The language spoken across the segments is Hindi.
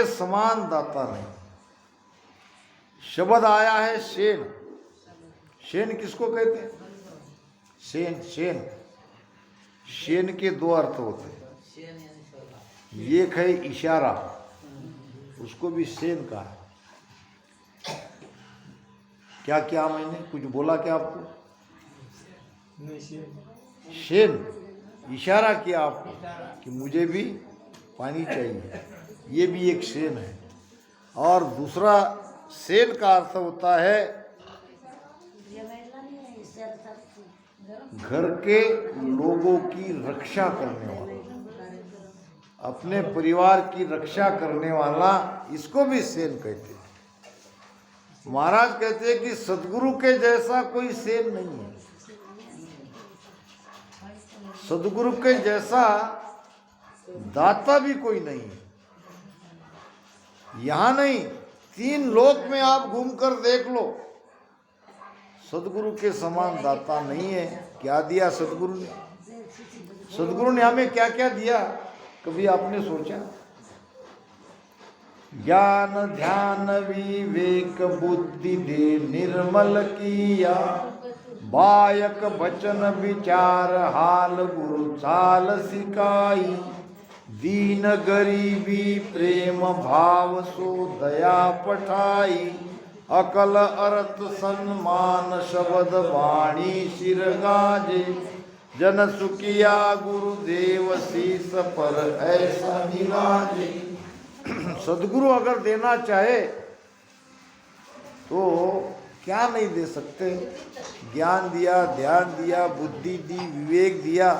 के समान दाता नहीं। शब्द आया है सेन। सेन किसको कहते हैं? सेन सेन सेन के दो अर्थ होते हैं। एक है इशारा, उसको भी सेन कहा है। क्या क्या मैंने कुछ बोला क्या आपको? सेन इशारा किया आपको कि मुझे भी पानी चाहिए, ये भी एक सेन है। और दूसरा सेन का अर्थ होता है घर के लोगों की रक्षा करने वाला, अपने परिवार की रक्षा करने वाला, इसको भी सेन कहते हैं। महाराज कहते हैं कि सदगुरु के जैसा कोई सेन नहीं है। सदगुरु के जैसा दाता भी कोई नहीं है। यहां नहीं, 3 लोक में आप घूमकर देख लो, सदगुरु के समान दाता नहीं है। क्या दिया सदगुरु ने? सदगुरु ने हमें क्या क्या दिया, कभी आपने सोचा? ज्ञान ध्यान विवेक बुद्धि दे निर्मल किया, बायक बचन विचार हाल गुरु चाल सिकाई, दीन गरीबी प्रेम भाव सो दया पठाई, अकल अरत सन्मान शब्द वाणी सिर गाजे, जन सुखिया गुरुदेव शीस पर ऐसा निराजे। सदगुरु अगर देना चाहे तो क्या नहीं दे सकते? ज्ञान दिया, ध्यान दिया, बुद्धि दी, विवेक दिया,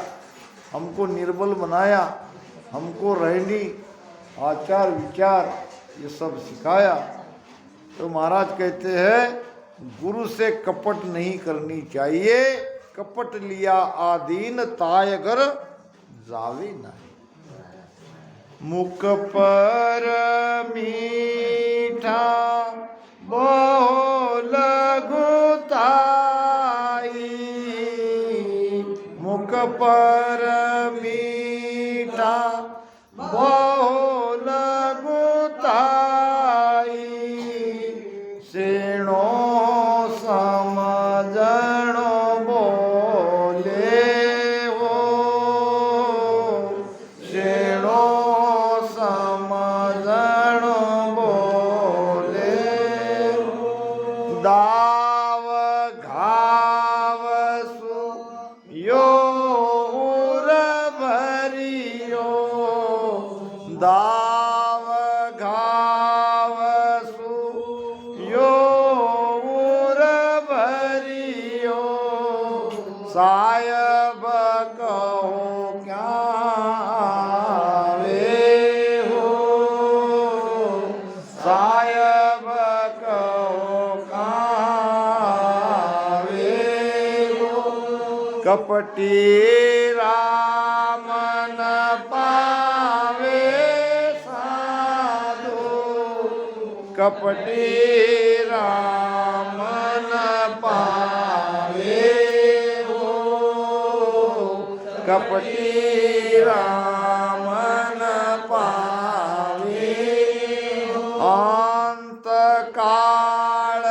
हमको निर्बल बनाया, हमको रहनी आचार विचार ये सब सिखाया। तो महाराज कहते हैं गुरु से कपट नहीं करनी चाहिए। कपट लिया आदीन तायगर जावे नहीं। मुख पर मीठा बोल गुताई, मुख पर मीठा बोल गुताई, सेणो समझणो बोले हो, सेणो समझणो बोले हो, दाव घाव सु यो उर भरियो, दाव घाव सु यो उर भरियो, सायब कहो क्या आवे हो, सायब कहो कावे हो, कपटी राम न पावे साधु, कपटी राम न पावे हो, कपटी राम न पावे हो, अंत काल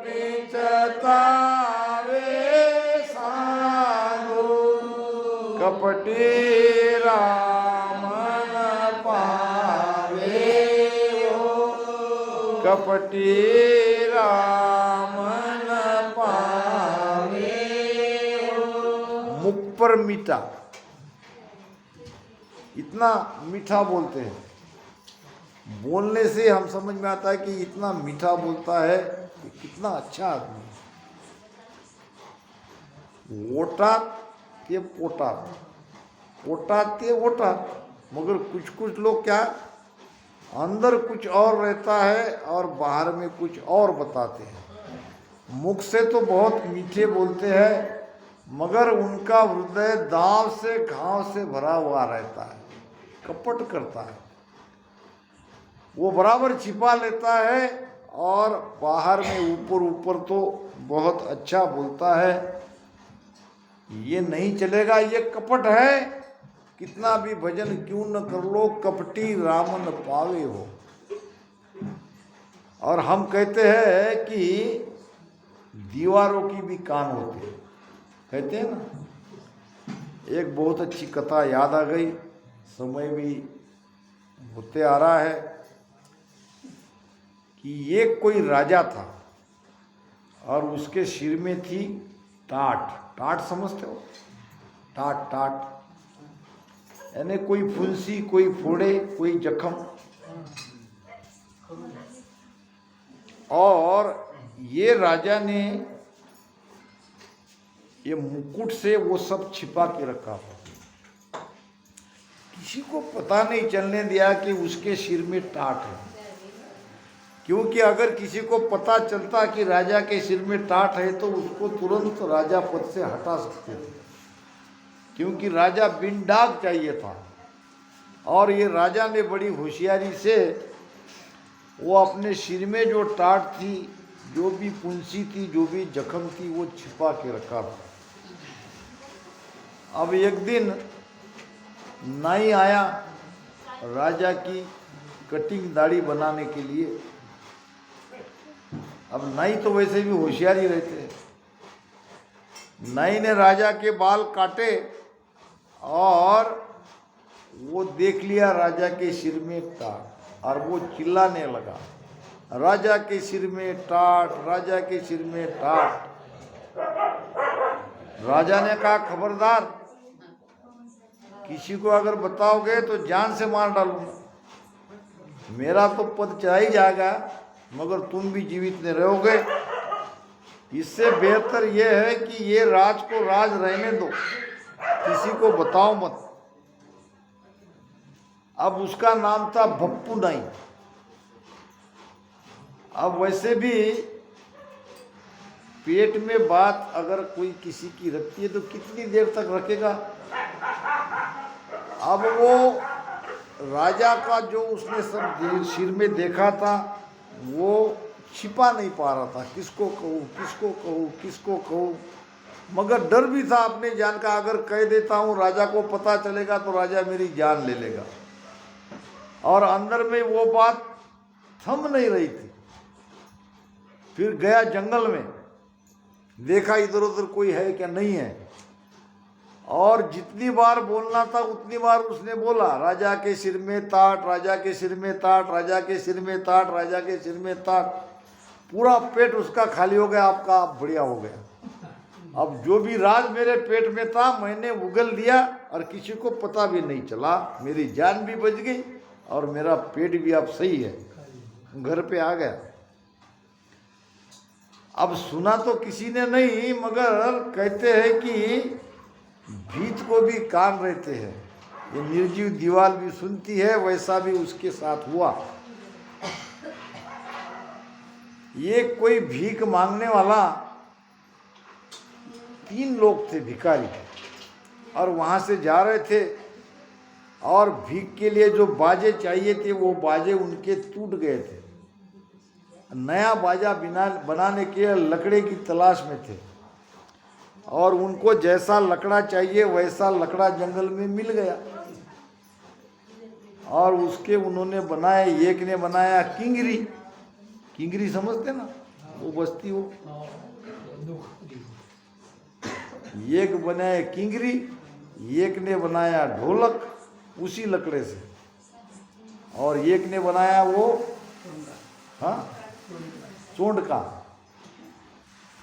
पिचतावे साधु, कपटी राम न पावे हो, कपटी राम न पावे हो। मुख पर मीठा, इतना मीठा बोलते हैं। बोलने से हम समझ में आता है कि इतना मीठा बोलता है कि कितना अच्छा आदमी है। ओटात के पोटात, पोटात के ओटात, मगर कुछ कुछ लोग क्या अंदर कुछ और रहता है और बाहर में कुछ और बताते हैं। मुख से तो बहुत मीठे बोलते हैं मगर उनका हृदय दाव से घाव से भरा हुआ रहता है, कपट करता है। वो बराबर छिपा लेता है और बाहर में ऊपर ऊपर तो बहुत अच्छा बोलता है। ये नहीं चलेगा, ये कपट है। कितना भी भजन क्यों न कर लो, कपटी राम न पावे हो। और हम कहते हैं कि दीवारों की भी कान होते हैं, कहते हैं ना। एक बहुत अच्छी कथा याद आ गई, समय भी होते आ रहा है कि एक कोई राजा था और उसके सिर में थी टाट। टाट समझते हो? टाट टाट यानी कोई फुंसी, कोई फोड़े, कोई जख्म। और ये राजा ने ये मुकुट से वो सब छिपा के रखा था, किसी को पता नहीं चलने दिया कि उसके सिर में टाट है। क्योंकि अगर किसी को पता चलता कि राजा के सिर में टाट है तो उसको तुरंत राजा पद से हटा सकते थे, क्योंकि राजा बिन दाग चाहिए था। और ये राजा ने बड़ी होशियारी से वो अपने सिर में जो टाट थी, जो भी पुंसी थी, जो भी जख्म थी, वो छिपा के रखा था। अब एक दिन नाई आया राजा की कटिंग दाढ़ी बनाने के लिए। अब नाई तो वैसे भी होशियार ही रहते हैं। नाई ने राजा के बाल काटे और वो देख लिया राजा के सिर में टाट, और वो चिल्लाने लगा, राजा के सिर में टाट, राजा के सिर में टाट। राजा ने कहा, खबरदार, किसी को अगर बताओगे तो जान से मार डालूंगा। मेरा तो पद चला ही जाएगा, मगर तुम भी जीवित नहीं रहोगे। इससे बेहतर यह है कि ये राज को राज रहने दो, किसी को बताओ मत। अब उसका नाम था भप्पू नाई। अब वैसे भी पेट में बात अगर कोई किसी की रखती है तो कितनी देर तक रखेगा। अब वो राजा का जो उसने सब सिर में देखा था वो छिपा नहीं पा रहा था, किसको कहूँ, किसको कहूँ, किसको कहूँ। मगर डर भी था अपने जान का, अगर कह देता हूँ राजा को पता चलेगा तो राजा मेरी जान ले लेगा। और अंदर में वो बात थम नहीं रही थी। फिर गया जंगल में, देखा इधर उधर कोई है क्या, नहीं है। और जितनी बार बोलना था उतनी बार उसने बोला, राजा के सिर में ताट, राजा के सिर में ताट, राजा के सिर में ताट, राजा के सिर में ताट। पूरा पेट उसका खाली हो गया, आपका आप बढ़िया हो गया। अब जो भी राज मेरे पेट में था मैंने उगल दिया और किसी को पता भी नहीं चला, मेरी जान भी बच गई और मेरा पेट भी अब सही है, घर पे आ गया। अब सुना तो किसी ने नहीं, मगर कहते हैं कि भीत को भी कान रहते हैं, ये निर्जीव दीवार भी सुनती है। वैसा भी उसके साथ हुआ। ये कोई भीख मांगने वाला, 3 लोग थे भिखारी, और वहाँ से जा रहे थे और भीख के लिए जो बाजे चाहिए थे वो बाजे उनके टूट गए थे। नया बाजा बनाने के लकड़े की तलाश में थे और उनको जैसा लकड़ा चाहिए वैसा लकड़ा जंगल में मिल गया और उसके उन्होंने बनाए। एक ने बनाया किंगरी, किंगरी समझते ना, वो बस्ती हो। एक बनाया किंगरी, एक ने बनाया ढोलक उसी लकड़े से, और एक ने बनाया वो चोंड का।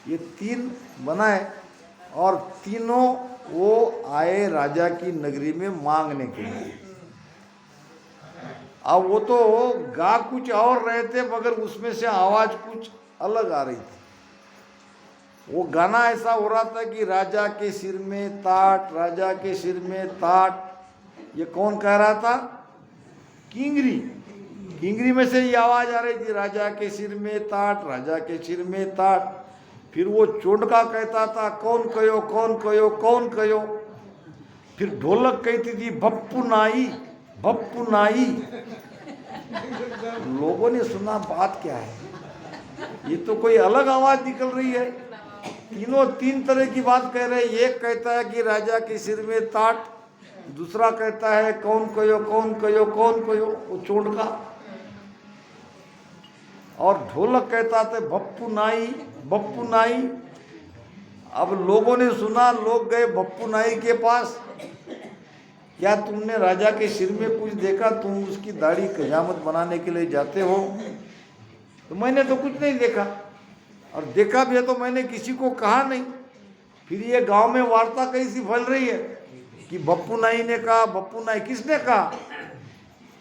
ये 3 बनाए और तीनों वो आए राजा की नगरी में मांगने के लिए। अब वो तो गा कुछ और रहे थे मगर उसमें से आवाज कुछ अलग आ रही थी। वो गाना ऐसा हो रहा था कि राजा के सिर में ताट, राजा के सिर में ताट। ये कौन कह रहा था? किंगरी। किंगरी में से ये आवाज आ रही थी, राजा के सिर में ताट, राजा के सिर में ताट। फिर वो चोंडका कहता था, कौन कयो, कौन कयो, कौन कयो। फिर ढोलक कहती थी, भप्पू नाई, भप्पू नाई। लोगों ने सुना बात क्या है, ये तो कोई अलग आवाज निकल रही है। तीनों 3 तरह की बात कह रहे हैं। एक कहता है कि राजा के सिर में ताट, दूसरा कहता है कौन कयो, कौन कयो, कौन कयो, वो चोंडका। और ढोलक कहता था बप्पू नाई बप्पू नाई। अब लोगों ने सुना, लोग गए बप्पू नाई के पास। क्या तुमने राजा के सिर में कुछ देखा? तुम उसकी दाढ़ी कयामत बनाने के लिए जाते हो। तो मैंने तो कुछ नहीं देखा, और देखा भी है तो मैंने किसी को कहा नहीं। फिर ये गांव में वार्ता कैसी फैल रही है कि बप्पू नाई ने कहा, बप्पू नाई। किसने कहा?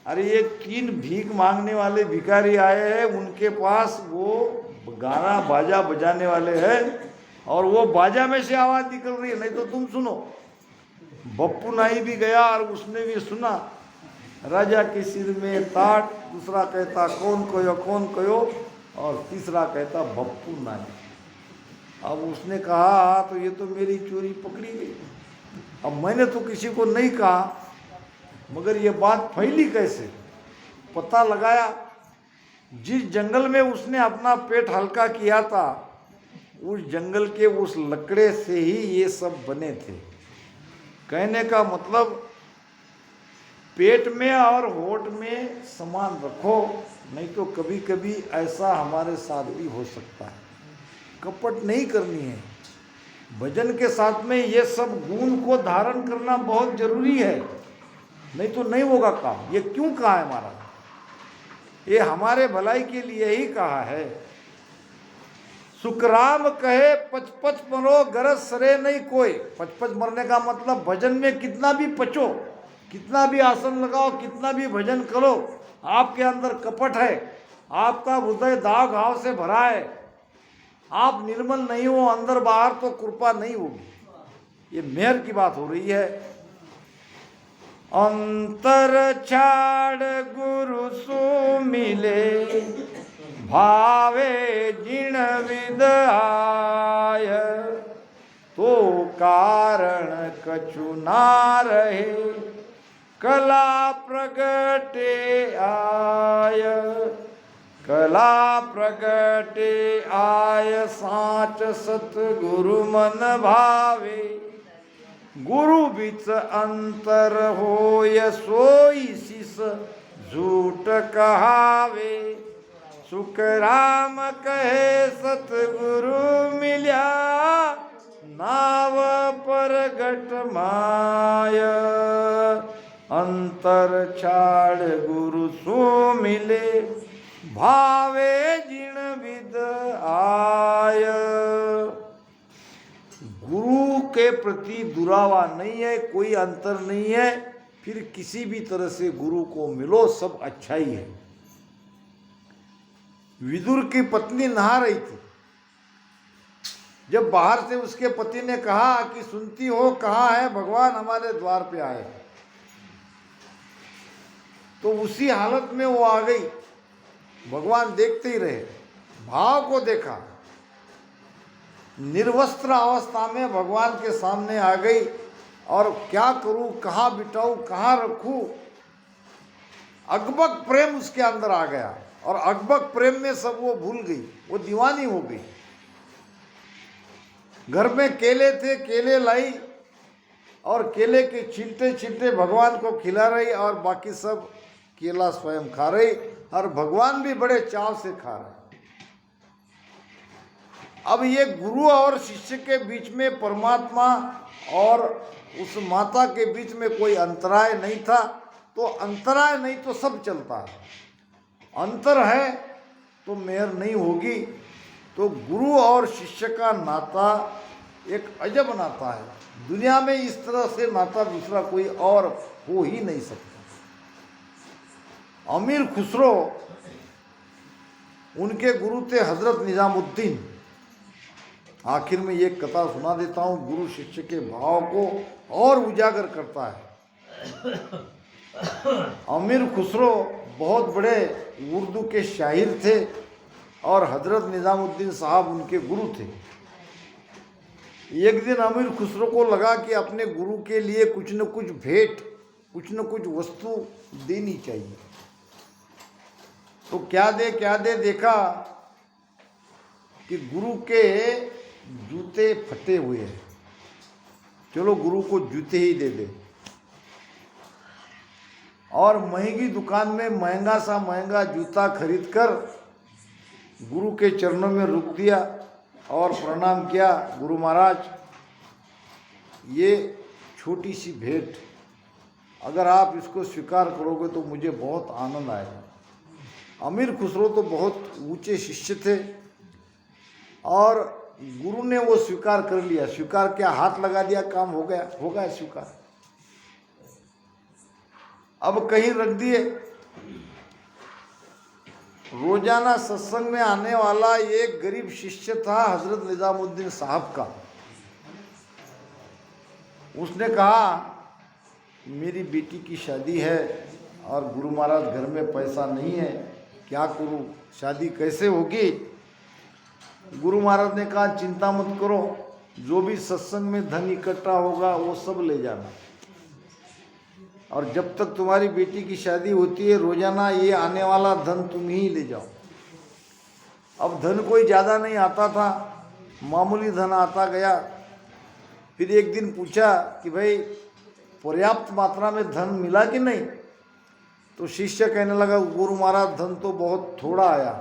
अरे ये 3 भीख मांगने वाले भिखारी आए हैं, उनके पास वो गाना बाजा बजाने वाले हैं, और वो बाजा में से आवाज़ निकल रही है। नहीं तो तुम सुनो। बप्पू नाई भी गया और उसने भी सुना, राजा के सिर में ताट, दूसरा कहता कौन कहो, और तीसरा कहता बप्पू नाई। अब उसने कहा तो ये तो मेरी चोरी पकड़ी गई। अब मैंने तो किसी को नहीं कहा, मगर ये बात फैली कैसे? पता लगाया, जिस जंगल में उसने अपना पेट हल्का किया था, उस जंगल के उस लकड़े से ही ये सब बने थे। कहने का मतलब, पेट में और होठ में समान रखो, नहीं तो कभी कभी ऐसा हमारे साथ भी हो सकता है। कपट नहीं करनी है। भजन के साथ में ये सब गुण को धारण करना बहुत जरूरी है, नहीं तो नहीं होगा काम। ये क्यों कहा है महाराज? ये हमारे भलाई के लिए ही कहा है। सुखराम कहे 55 मरो गरज सरे नहीं कोई। 55 मरने का मतलब भजन में कितना भी पचो, कितना भी आसन लगाओ, कितना भी भजन करो, आपके अंदर कपट है, आपका हृदय दाग घाव से भरा है, आप निर्मल नहीं हो अंदर बाहर, तो कृपा नहीं होगी। ये मेहर की बात हो रही है। अंतर छाड़ गुरु सु मिले, भावे जिण विद आय, तो कारण कछु ना रहे, कला प्रगटे आय, कला प्रगटे आय, साच सतगुरु मन भावे, गुरु बिच अंतर होय, सोई सिस झूठ कहावे, सुख राम कहे सतगुरु मिल्या, नाव प्रगट माय, अंतर छाड़ गुरु सो मिले, भावे जिण विद आय। गुरु के प्रति दुरावा नहीं है, कोई अंतर नहीं है, फिर किसी भी तरह से गुरु को मिलो, सब अच्छा ही है। विदुर की पत्नी नहा रही थी, जब बाहर से उसके पति ने कहा कि सुनती हो कहाँ है भगवान, हमारे द्वार पे आए, तो उसी हालत में वो आ गई। भगवान देखते ही रहे, भाव को देखा, निर्वस्त्र अवस्था में भगवान के सामने आ गई, और क्या करूं, कहाँ बिठाऊं, कहाँ रखूं, अकबक प्रेम उसके अंदर आ गया, और अकबक प्रेम में सब वो भूल गई, वो दीवानी हो गई। घर में केले थे, केले लाई, और केले के छिलटे छिलटे भगवान को खिला रही, और बाकी सब केला स्वयं खा रही, और भगवान भी बड़े चाव से खा रहे। अब ये गुरु और शिष्य के बीच में, परमात्मा और उस माता के बीच में कोई अंतराय नहीं था, तो अंतराय नहीं तो सब चलता है। अंतर है तो मेहर नहीं होगी। तो गुरु और शिष्य का नाता एक अजब नाता है, दुनिया में इस तरह से नाता दूसरा कोई और हो ही नहीं सकता। अमीर खुसरो, उनके गुरु थे हजरत निजामुद्दीन। आखिर में ये कथा सुना देता हूँ, गुरु शिष्य के भाव को और उजागर करता है। अमीर खुसरो बहुत बड़े उर्दू के शायर थे, और हजरत निजामुद्दीन साहब उनके गुरु थे। एक दिन अमीर खुसरो को लगा कि अपने गुरु के लिए कुछ न कुछ भेंट, कुछ न कुछ वस्तु देनी चाहिए। तो क्या दे देखा कि गुरु के जूते फटे हुए हैं, चलो गुरु को जूते ही दे दे। और महंगी दुकान में महंगा सा महंगा जूता खरीद कर गुरु के चरणों में रुक दिया और प्रणाम किया, गुरु महाराज ये छोटी सी भेंट, अगर आप इसको स्वीकार करोगे तो मुझे बहुत आनंद आएगा। अमीर खुसरो तो बहुत ऊंचे शिष्य थे और गुरु ने वो स्वीकार कर लिया। स्वीकार क्या, हाथ लगा दिया, काम हो गया स्वीकार। अब कहीं रख दिए। रोजाना सत्संग में आने वाला एक गरीब शिष्य था हजरत निजामुद्दीन साहब का। उसने कहा मेरी बेटी की शादी है और गुरु महाराज घर में पैसा नहीं है, क्या करूं, शादी कैसे होगी। गुरु महाराज ने कहा चिंता मत करो, जो भी सत्संग में धन इकट्ठा होगा वो सब ले जाना, और जब तक तुम्हारी बेटी की शादी होती है रोजाना ये आने वाला धन तुम ही ले जाओ। अब धन कोई ज़्यादा नहीं आता था, मामूली धन आता गया। फिर एक दिन पूछा कि भाई पर्याप्त मात्रा में धन मिला कि नहीं। तो शिष्य कहने लगा गुरु महाराज धन तो बहुत थोड़ा आया।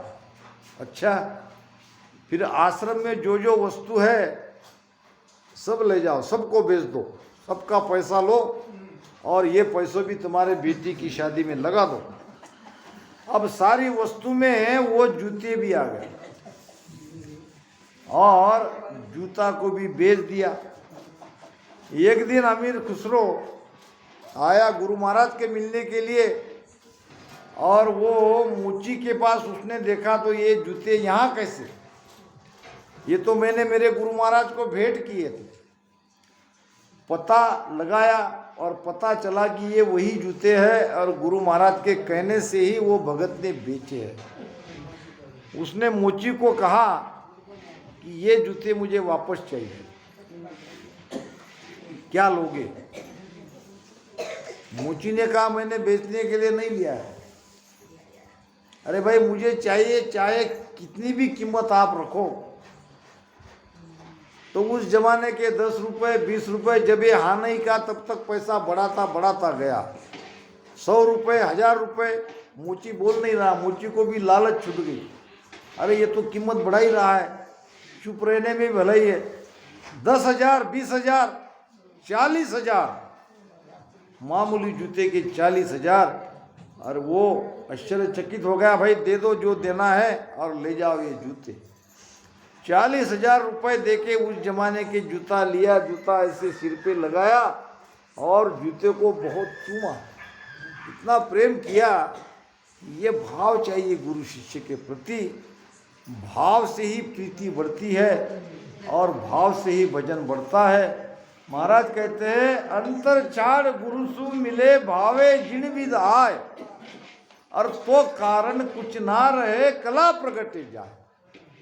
अच्छा, फिर आश्रम में जो जो वस्तु है सब ले जाओ, सबको बेच दो, सबका पैसा लो और ये पैसों भी तुम्हारे बेटी की शादी में लगा दो। अब सारी वस्तु में वो जूते भी आ गए और जूता को भी बेच दिया। एक दिन अमीर खुसरो आया गुरु महाराज के मिलने के लिए और वो मोची के पास उसने देखा तो ये जूते यहाँ कैसे, ये तो मैंने मेरे गुरु महाराज को भेंट किए थे। पता लगाया और पता चला कि ये वही जूते हैं और गुरु महाराज के कहने से ही वो भगत ने बेचे हैं। उसने मोची को कहा कि ये जूते मुझे वापस चाहिए, क्या लोगे। मोची ने कहा मैंने बेचने के लिए नहीं लिया है। अरे भाई मुझे चाहिए, चाहे कितनी भी कीमत आप रखो। तो उस जमाने के 10 रुपये 20 रुपये जब ये हाँ नहीं कहा तब तक पैसा बढ़ाता गया। 100 रुपये 1000 रुपये मोची बोल नहीं रहा, मोची को भी लालच छूट गई। अरे ये तो कीमत बढ़ा ही रहा है, चुप रहने में भलाई है। 10,000 20,000 40,000, मामूली जूते के 40,000। और वो आश्चर्यचकित हो गया, भाई दे दो जो देना है और ले जाओ ये जूते। 40,000 रुपये दे के उस जमाने के जूता लिया, जूता ऐसे सिर पे लगाया और जूते को बहुत चूमा, इतना प्रेम किया। ये भाव चाहिए गुरु शिष्य के प्रति, भाव से ही प्रीति बढ़ती है और भाव से ही भजन बढ़ता है। महाराज कहते हैं अंतर छाड़ गुरु सु मिले भावे जिन विध आए, और तो कारण कुछ ना रहे कला प्रगटे जाए।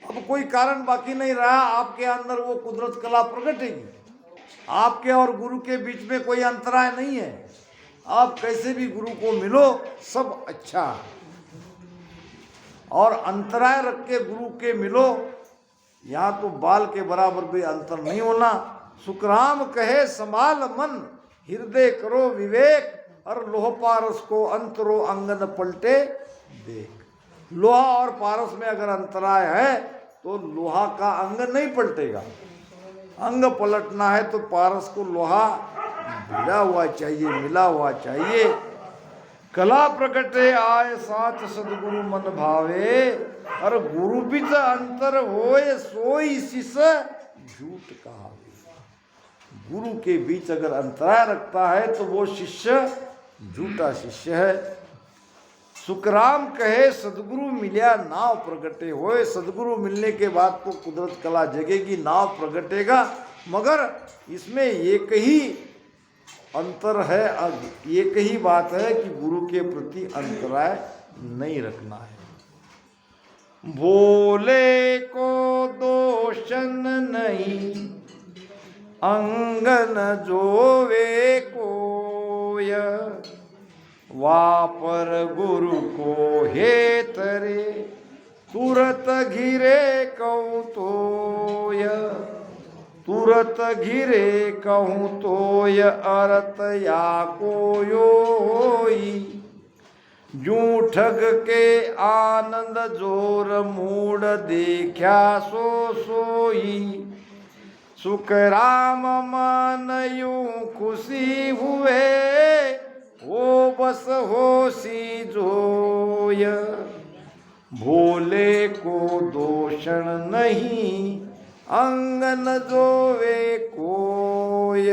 अब कोई कारण बाकी नहीं रहा, आपके अंदर वो कुदरत कला प्रगटेगी। आपके और गुरु के बीच में कोई अंतराय नहीं है, आप कैसे भी गुरु को मिलो सब अच्छा। और अंतराय रख के गुरु के मिलो, यहाँ तो बाल के बराबर भी अंतर नहीं होना। सुखराम कहे संभाल मन, हृदय करो विवेक, और लोह पारस को अंतरो अंगन पलटे देख। लोहा और पारस में अगर अंतराय है तो लोहा का अंग नहीं पलटेगा। अंग पलटना है तो पारस को लोहा भिड़ा हुआ चाहिए, मिला हुआ चाहिए। कला प्रकटे आए साच सदगुरु मन भावे, और गुरु बिच अंतर होए सोई शिष झूठ कहावे। गुरु के बीच अगर अंतराय रखता है तो वो शिष्य झूठा शिष्य है। सुखराम कहे सदगुरु मिल्या नाव प्रगटे होए। सदगुरु मिलने के बाद तो कुदरत कला जगेगी, नाव प्रगटेगा। मगर इसमें एक ही अंतर है, एक ही बात है कि गुरु के प्रति अंतराय नहीं रखना है। भोले को दोषन नहीं अंगन जोवे कोय, वापर गुरु को हे तरे तुरत घिरे कहूँ तोय। तुरत घिरे कहूँ तोय अरत या कोयोई। जू ठग के आनंद जोर मूड देखा सो सोई सुख राम मन यूं खुशी हुए वो बस होशी जोय भोले को दोषण नहीं अंग न जोवे कोय।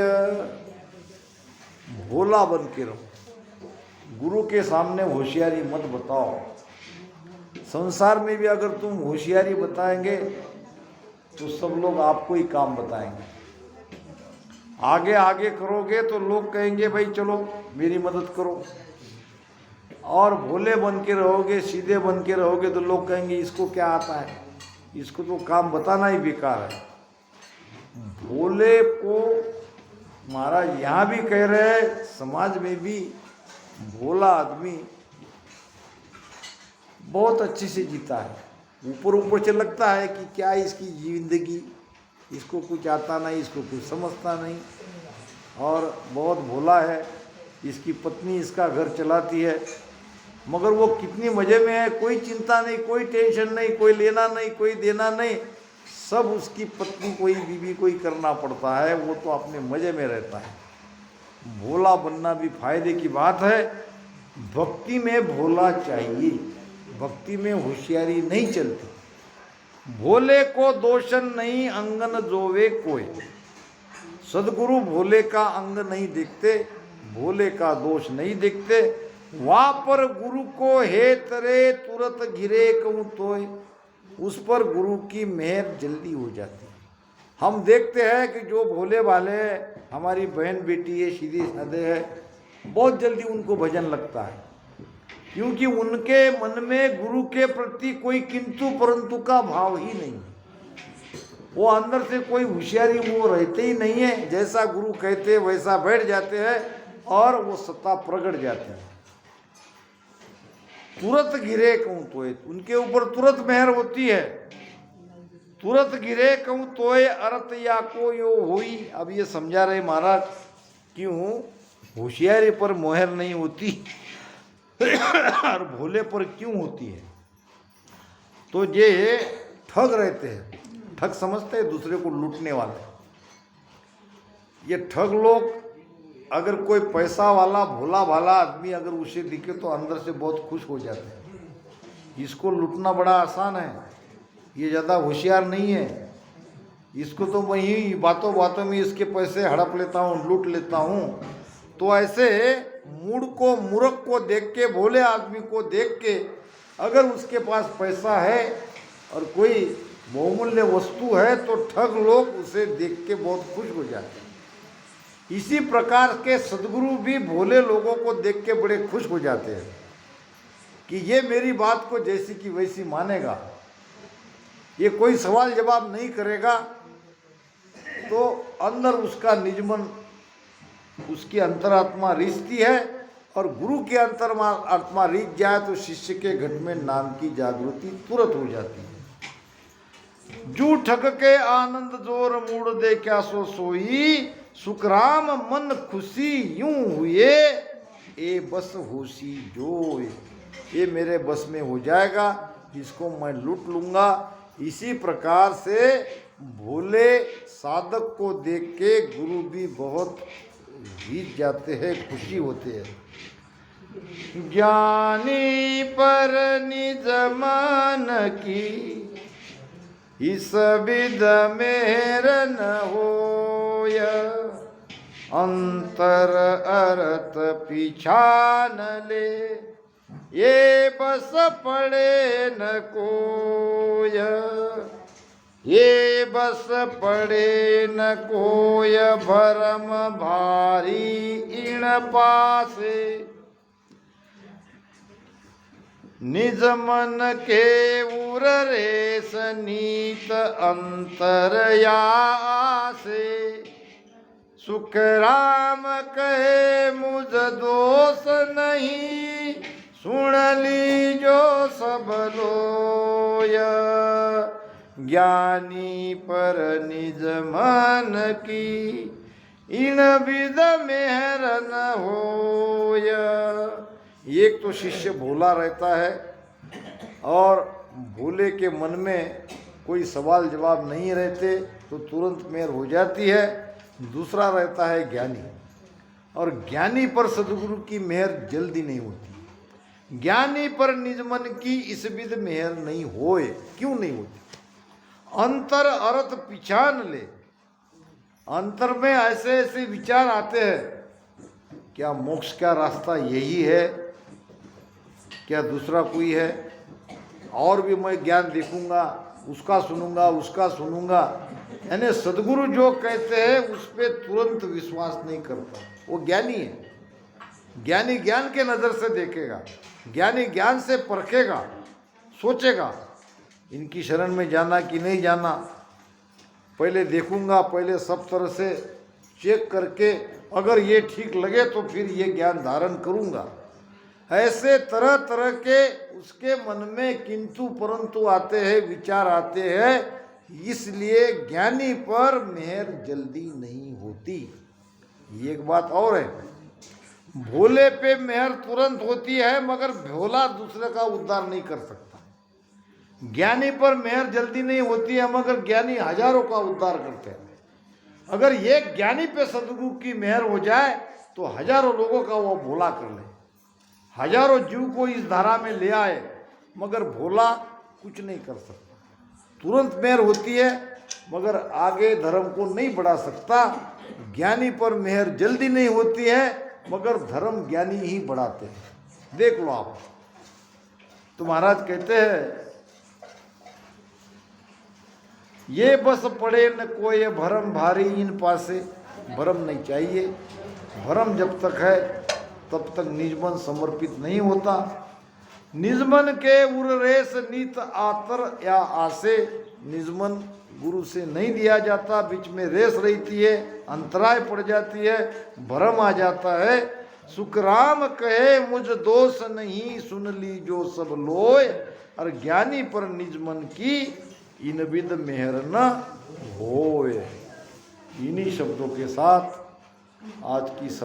भोला बन के रहो, गुरु के सामने होशियारी मत बताओ। संसार में भी अगर तुम होशियारी बताएंगे तो सब लोग आपको ही काम बताएंगे। आगे आगे करोगे तो लोग कहेंगे भाई चलो मेरी मदद करो, और भोले बन के रहोगे, सीधे बन के रहोगे तो लोग कहेंगे इसको क्या आता है, इसको तो काम बताना ही बेकार है। भोले को महाराज यहाँ भी कह रहे हैं, समाज में भी भोला आदमी बहुत अच्छे से जीता है। ऊपर ऊपर से लगता है कि क्या इसकी जिंदगी, इसको कुछ आता नहीं, इसको कुछ समझता नहीं, और बहुत भोला है। इसकी पत्नी इसका घर चलाती है, मगर वो कितनी मज़े में है, कोई चिंता नहीं, कोई टेंशन नहीं, कोई लेना नहीं, कोई देना नहीं, सब उसकी पत्नी कोई बीवी कोई करना पड़ता है, वो तो अपने मज़े में रहता है। भोला बनना भी फायदे की बात है। भक्ति में भोला चाहिए, भक्ति में होशियारी नहीं चलती। भोले को दोषन नहीं अंगन जोवे कोई। सदगुरु भोले का अंग नहीं देखते, भोले का दोष नहीं देखते। वहाँ पर गुरु को हे तरे तुरंत घिरे कहूँ तोय, उस पर गुरु की मेहर जल्दी हो जाती है। हम देखते हैं कि जो भोले वाले हमारी बहन बेटी है, सीधे साधे है, बहुत जल्दी उनको भजन लगता है, क्योंकि उनके मन में गुरु के प्रति कोई किंतु परंतु का भाव ही नहीं है। वो अंदर से कोई होशियारी वो रहते ही नहीं है, जैसा गुरु कहते वैसा बैठ जाते हैं और वो सत्ता प्रगट जाते हैं। तुरंत गिरे कहूँ तोय, उनके ऊपर तुरंत मेहर होती है। तुरंत गिरे कहूँ तोय अर्थ या को यो हुई। अब ये समझा रहे महाराज क्यों होशियारी पर मोहर नहीं होती और भोले पर क्यों होती है। तो ये ठग रहते हैं, ठग समझते हैं दूसरे को लूटने वाले। ये ठग लोग, अगर कोई पैसा वाला भोला भाला आदमी अगर उसे दिखे तो अंदर से बहुत खुश हो जाते हैं। इसको लूटना बड़ा आसान है, ये ज़्यादा होशियार नहीं है, इसको तो वही बातों बातों में इसके पैसे हड़प लेता हूँ, लूट लेता हूँ। तो ऐसे मूड को, मूर्ख को देख के, भोले आदमी को देख के, अगर उसके पास पैसा है और कोई बहुमूल्य वस्तु है तो ठग लोग उसे देख के बहुत खुश हो जाते हैं। इसी प्रकार के सदगुरु भी भोले लोगों को देख के बड़े खुश हो जाते हैं कि ये मेरी बात को जैसी की वैसी मानेगा, ये कोई सवाल जवाब नहीं करेगा। तो अंदर उसका निजमन, उसकी अंतरात्मा रिश्ती है, और गुरु की अंतरात्मा रिझ जाए तो शिष्य के घट में नाम की जागृति तुरंत हो जाती है। जू ठग के आनंद जोर मूड दे क्या सो सोई, सुखराम मन खुशी यूं हुए ए बस होशी जोय। ये मेरे बस में हो जाएगा, इसको मैं लूट लूँगा। इसी प्रकार से भोले साधक को देख के गुरु भी बहुत रीझ जाते हैं, खुशी होते हैं। ज्ञानी पर निज मन की इस विध मेहर न होय, अंतर अर्थ पिछान ले ये बस पड़े न कोय, ये बस पड़े न कोय भरम भारी इण पासे, निज मन के उर रेस नीत अंतर यासे, सुख राम कहे मुझ दोष नहीं, सुन लीजो सब लोय। ज्ञानी पर निज मन की इण विध मेहर न होय, एक तो शिष्य भोला रहता है और भोले के मन में कोई सवाल जवाब नहीं रहते तो तुरंत मेहर हो जाती है। दूसरा रहता है ज्ञानी, और ज्ञानी पर सदगुरु की मेहर जल्दी नहीं होती। ज्ञानी पर निज मन की इस विध मेहर नहीं होए। क्यों नहीं होती? अंतर अर्थ पिछान ले। अंतर में ऐसे ऐसे विचार आते हैं, क्या मोक्ष का रास्ता यही है, क्या दूसरा कोई है? और भी मैं ज्ञान देखूंगा, उसका सुनूंगा। यानी सदगुरु जो कहते हैं उस पर तुरंत विश्वास नहीं करता। वो ज्ञानी है। ज्ञानी ज्ञान के नज़र से देखेगा, ज्ञानी ज्ञान से परखेगा, सोचेगा इनकी शरण में जाना कि नहीं जाना। पहले देखूंगा, पहले सब तरह से चेक करके अगर ये ठीक लगे तो फिर ये ज्ञान धारण करूंगा। ऐसे तरह तरह के उसके मन में किंतु परंतु आते हैं, विचार आते हैं। इसलिए ज्ञानी पर मेहर जल्दी नहीं होती। एक बात और है, भोले पे मेहर तुरंत होती है मगर भोला दूसरे का उद्धार नहीं कर सकता। ज्ञानी पर मेहर जल्दी नहीं होती है मगर ज्ञानी हजारों का उद्धार करते हैं। अगर एक ज्ञानी पे सदगुरु की मेहर हो जाए तो हजारों लोगों का वो भोला कर ले, हजारों जीव को इस धारा में ले आए, मगर भोला कुछ नहीं कर सकता। तुरंत मेहर होती है मगर आगे धर्म को नहीं बढ़ा सकता। ज्ञानी पर मेहर जल्दी नहीं होती है मगर धर्म ज्ञानी ही बढ़ाते हैं। देख लो आप, तो महाराज कहते हैं, ये बस पड़े न कोई भरम भारी इन पासे। भरम नहीं चाहिए। भरम जब तक है तब तक निजमन समर्पित नहीं होता। निजमन के उर रेस नीत आतर या आसे। निजमन गुरु से नहीं दिया जाता, बीच में रेस रहती है, अंतराय पड़ जाती है, भरम आ जाता है। सुखराम कहे मुझ दोष नहीं, सुन ली जो सब लोय। और ज्ञानी पर निजमन की इन विद मेहर न होए। इन्हीं शब्दों के साथ आज की